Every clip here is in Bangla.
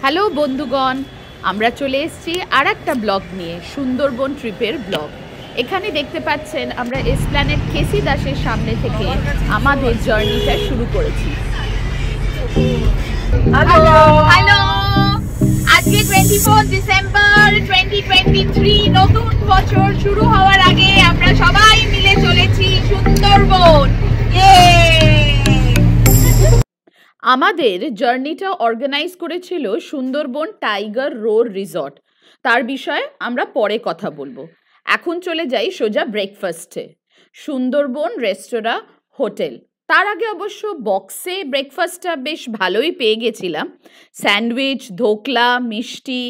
হ্যালো বন্ধুগণ, আমরা চলে এসেছি আর একটা ব্লগ নিয়ে, সুন্দরবন ট্রিপের ব্লগ। এখানে দেখতে পাচ্ছেন আমরা এসপ্ল্যানেড কেসি দাসের সামনে থেকে আমাদের জার্নিটা শুরু করেছি। হ্যালো, আজকে 24 ডিসেম্বর 2023, নতুন বছর শুরু হওয়ার আগে আমরা সবাই মিলে চলেছি সুন্দরবন। আমাদের জার্নিটা অর্গানাইজ করেছিল সুন্দরবন টাইগার রোর রিসর্ট। তার বিষয়ে আমরা পরে কথা বলবো। এখন চলে যাই সোজা ব্রেকফাস্টে, সুন্দরবন রেস্তোরাঁ হোটেল। তার আগে অবশ্য বক্সে ব্রেকফাস্টটা বেশ ভালোই পেয়ে গেছিলাম। স্যান্ডউইচ, ধোকলা, মিষ্টি,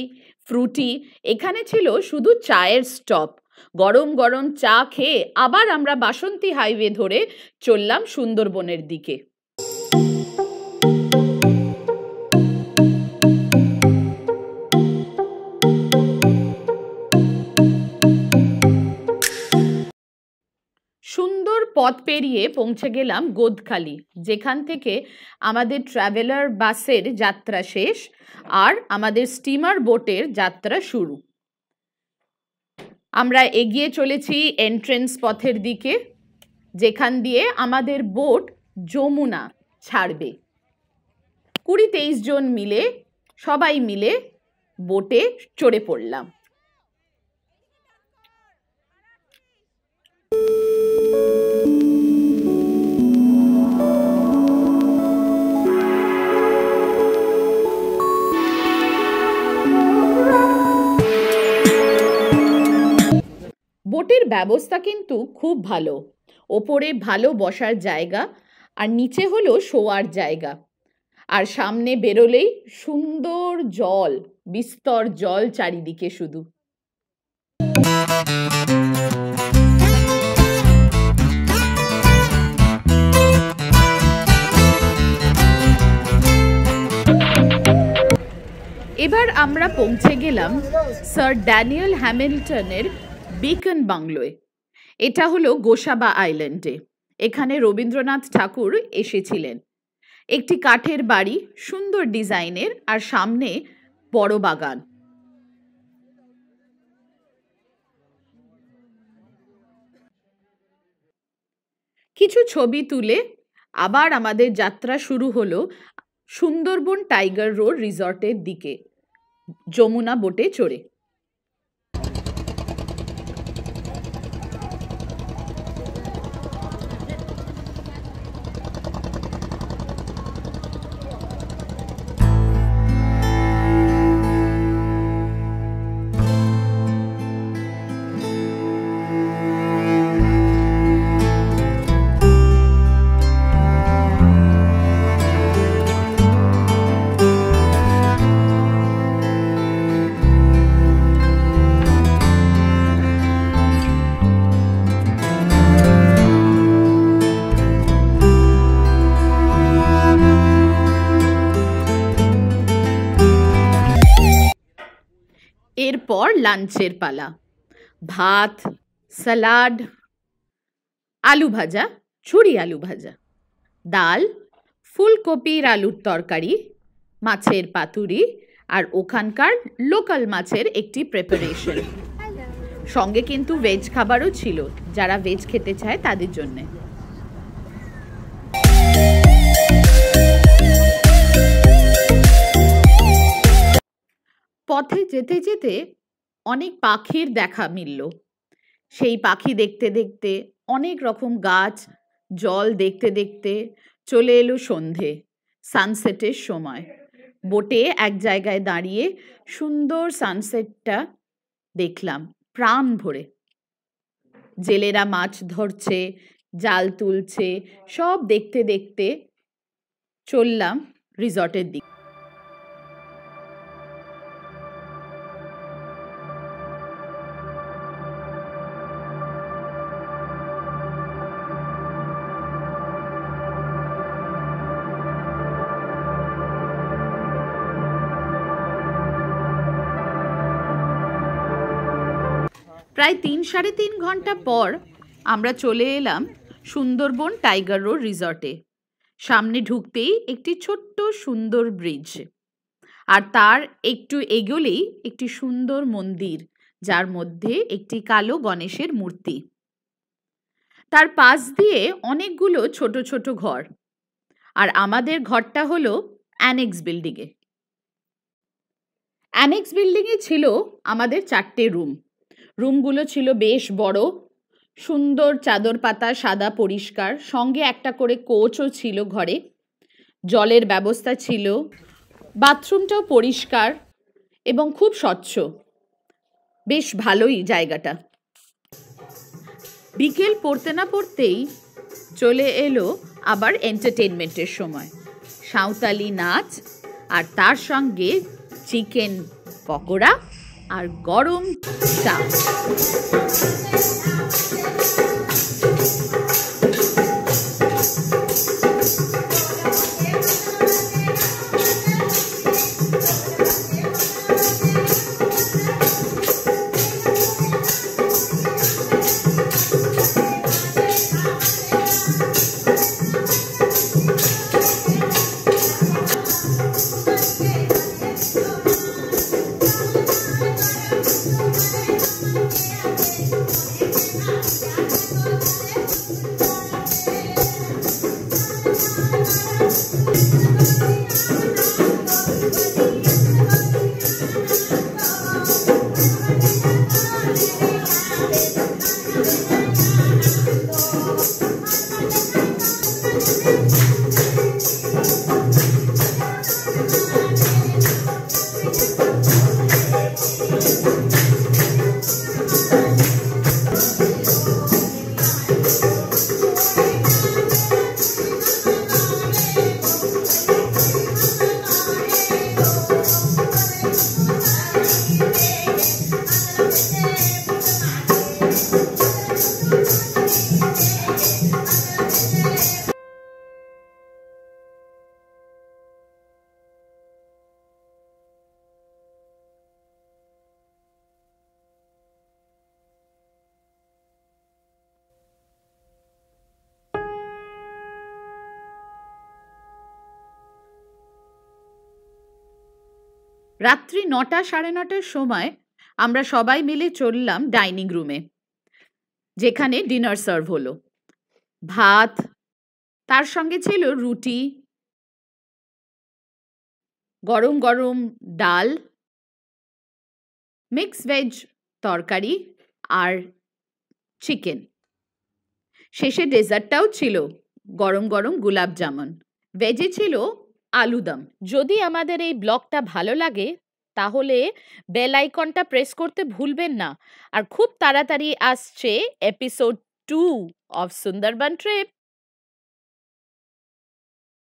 ফ্রুটি। এখানে ছিল শুধু চায়ের স্টপ। গরম গরম চা খেয়ে আবার আমরা বাসন্তী হাইওয়ে ধরে চললাম সুন্দরবনের দিকে। সুন্দর পথ পেরিয়ে পৌঁছে গেলাম গোদখালি, যেখান থেকে আমাদের ট্রাভেলার বাসের যাত্রা শেষ আর আমাদের স্টিমার বোটের যাত্রা শুরু। আমরা এগিয়ে চলেছি এন্ট্রেন্স পথের দিকে, যেখান দিয়ে আমাদের বোট যমুনা ছাড়বে। 20-23 জন মিলে সবাই মিলে বোটে চড়ে পড়লাম। বোটের ব্যবস্থা কিন্তু খুব ভালো। ওপরে ভালো বসার জায়গা আর নিচে হলো শোয়ার জায়গা। আর সামনে বেরোলেই সুন্দর জল, বিস্তর জল চারিদিকে শুধু। এবার আমরা পৌঁছে গেলাম স্যার ড্যানিয়েল হ্যামিল্টনের বিকন বাংলোয়। এটা হলো গোসাবা আইল্যান্ডে। এখানে রবীন্দ্রনাথ ঠাকুর এসেছিলেন। একটি কাঠের বাড়ি, সুন্দর ডিজাইনের, আর সামনে বড় বাগান। কিছু ছবি তুলে আবার আমাদের যাত্রা শুরু হলো সুন্দরবন টাইগার রোড রিসর্টের দিকে, যমুনা বোটে চড়ে। এরপর লাঞ্চের পালা। ভাত, সালাড, আলু ভাজা, ছুরি আলু ভাজা, ডাল, ফুলকপির আলুর তরকারি, মাছের পাতুরি আর ওখানকার লোকাল মাছের একটি প্রিপারেশন। সঙ্গে কিন্তু ভেজ খাবারও ছিল, যারা ভেজ খেতে চায় তাদের জন্যে। পথে যেতে যেতে অনেক পাখির দেখা মিলল। সেই পাখি দেখতে দেখতে, অনেক রকম গাছ, জল দেখতে দেখতে চলে এলো সন্ধে, সানসেটের সময়। বোটে এক জায়গায় দাঁড়িয়ে সুন্দর সানসেটটা দেখলাম প্রাণ ভরে। জেলেরা মাছ ধরছে, জাল তুলছে, সব দেখতে দেখতে চললাম রিসর্টের দিকে। প্রায় 3-3.5 ঘন্টা পর আমরা চলে এলাম সুন্দরবন টাইগার রোড রিসর্টে। সামনে ঢুকতেই একটি ছোট্ট সুন্দর ব্রিজ। আর তার একটু এগোলেই একটি সুন্দর মন্দির, যার মধ্যে একটি কালো গণেশের মূর্তি। তার পাশ দিয়ে অনেকগুলো ছোট ছোট ঘর। আর আমাদের ঘরটা হলো অ্যানেক্স বিল্ডিংয়ে। অ্যানেক্স বিল্ডিংয়ে ছিল আমাদের 4টে রুম। রুমগুলো ছিল বেশ বড়, সুন্দর চাদর পাতা, সাদা পরিষ্কার, সঙ্গে একটা করে কোচও ছিল ঘরে। জলের ব্যবস্থা ছিল, বাথরুমটাও পরিষ্কার এবং খুব স্বচ্ছ। বেশ ভালোই জায়গাটা। বিকেল পড়তে না পড়তেই চলে এলো আবার এন্টারটেনমেন্টের সময়। সাঁওতালি নাচ, আর তার সঙ্গে চিকেন পকোড়া আর গরম চা। রাত্রি 9টা সাড়ে 9টার সময় আমরা সবাই মিলে চললাম ডাইনিং রুমে, যেখানে ডিনার সার্ভ হলো। ভাত, তার সঙ্গে ছিল রুটি, গরম গরম ডাল, মিক্স ভেজ তরকারি আর চিকেন। শেষে ডেজার্টটাও ছিল গরম গরম গোলাপ জামুন। ভেজে ছিল আলুদম। যদি আমাদের এই ব্লগটা ভালো লাগে তাহলে বেল আইকনটা প্রেস করতে ভুলবেন না। আর খুব তাড়াতাড়ি আসছে এপিসোড 2 অফ সুন্দরবন ট্রিপ।